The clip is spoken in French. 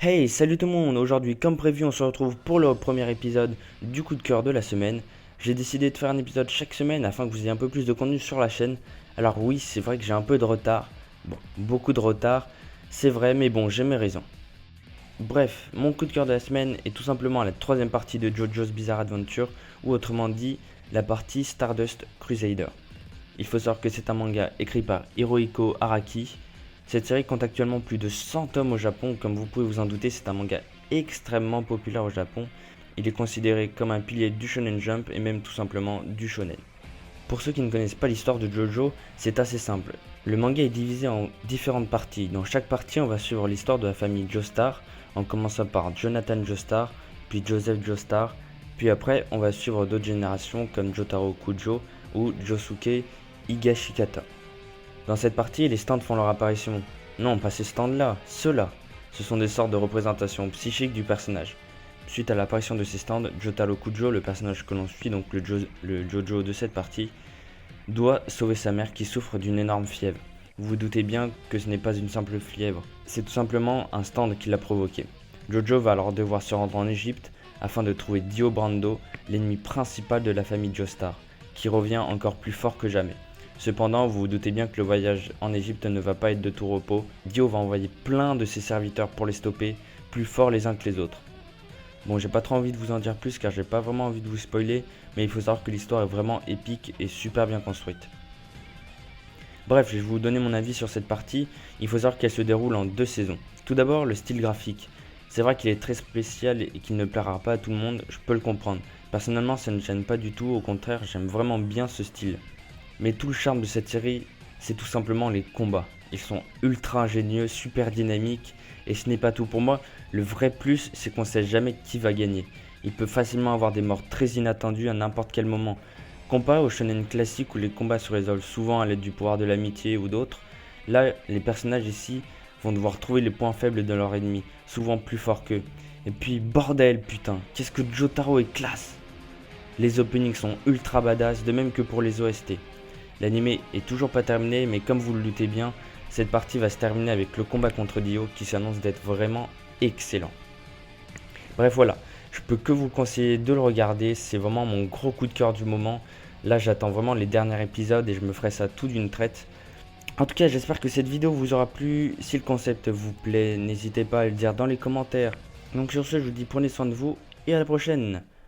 Hey, salut tout le monde! Aujourd'hui, comme prévu, on se retrouve pour le premier épisode du coup de cœur de la semaine. J'ai décidé de faire un épisode chaque semaine afin que vous ayez un peu plus de contenu sur la chaîne. Alors oui, c'est vrai que j'ai un peu de retard. Bon, beaucoup de retard, c'est vrai, mais bon, j'ai mes raisons. Bref, mon coup de cœur de la semaine est tout simplement la troisième partie de JoJo's Bizarre Adventure, ou autrement dit, la partie Stardust Crusader. Il faut savoir que c'est un manga écrit par Hirohiko Araki. Cette série compte actuellement plus de 100 tomes au Japon. Comme vous pouvez vous en douter, c'est un manga extrêmement populaire au Japon. Il est considéré comme un pilier du Shonen Jump et même tout simplement du Shonen. Pour ceux qui ne connaissent pas l'histoire de JoJo, c'est assez simple. Le manga est divisé en différentes parties. Dans chaque partie, on va suivre l'histoire de la famille Joestar, en commençant par Jonathan Joestar, puis Joseph Joestar, puis après, on va suivre d'autres générations comme Jotaro Kujo ou Josuke Higashikata. Dans cette partie, les stands font leur apparition. Non, pas ces stands-là, ceux-là. Ce sont des sortes de représentations psychiques du personnage. Suite à l'apparition de ces stands, Jotaro Kujo, le personnage que l'on suit, donc le Jojo de cette partie, doit sauver sa mère qui souffre d'une énorme fièvre. Vous vous doutez bien que ce n'est pas une simple fièvre, c'est tout simplement un stand qui l'a provoqué. Jojo va alors devoir se rendre en Égypte afin de trouver Dio Brando, l'ennemi principal de la famille Joestar, qui revient encore plus fort que jamais. Cependant, vous vous doutez bien que le voyage en Égypte ne va pas être de tout repos. Dio va envoyer plein de ses serviteurs pour les stopper, plus forts les uns que les autres. Bon, j'ai pas trop envie de vous en dire plus car j'ai pas vraiment envie de vous spoiler, mais il faut savoir que l'histoire est vraiment épique et super bien construite. Bref, je vais vous donner mon avis sur cette partie. Il faut savoir qu'elle se déroule en 2 saisons. Tout d'abord, le style graphique. C'est vrai qu'il est très spécial et qu'il ne plaira pas à tout le monde, je peux le comprendre. Personnellement, ça ne me gêne pas du tout, au contraire, j'aime vraiment bien ce style. Mais tout le charme de cette série, c'est tout simplement les combats. Ils sont ultra ingénieux, super dynamiques, et ce n'est pas tout pour moi. Le vrai plus, c'est qu'on ne sait jamais qui va gagner. Il peut facilement avoir des morts très inattendues à n'importe quel moment. Comparé aux shonen classiques où les combats se résolvent souvent à l'aide du pouvoir de l'amitié ou d'autres, là, les personnages ici vont devoir trouver les points faibles de leur ennemi, souvent plus forts qu'eux. Et puis, bordel, putain, qu'est-ce que Jotaro est classe! Les openings sont ultra badass, de même que pour les OST. L'anime est toujours pas terminé, mais comme vous le doutez bien, cette partie va se terminer avec le combat contre Dio qui s'annonce d'être vraiment excellent. Bref, voilà, je peux que vous conseiller de le regarder, c'est vraiment mon gros coup de cœur du moment. Là, j'attends vraiment les derniers épisodes et je me ferai ça tout d'une traite. En tout cas, j'espère que cette vidéo vous aura plu. Si le concept vous plaît, n'hésitez pas à le dire dans les commentaires. Donc sur ce, je vous dis prenez soin de vous et à la prochaine.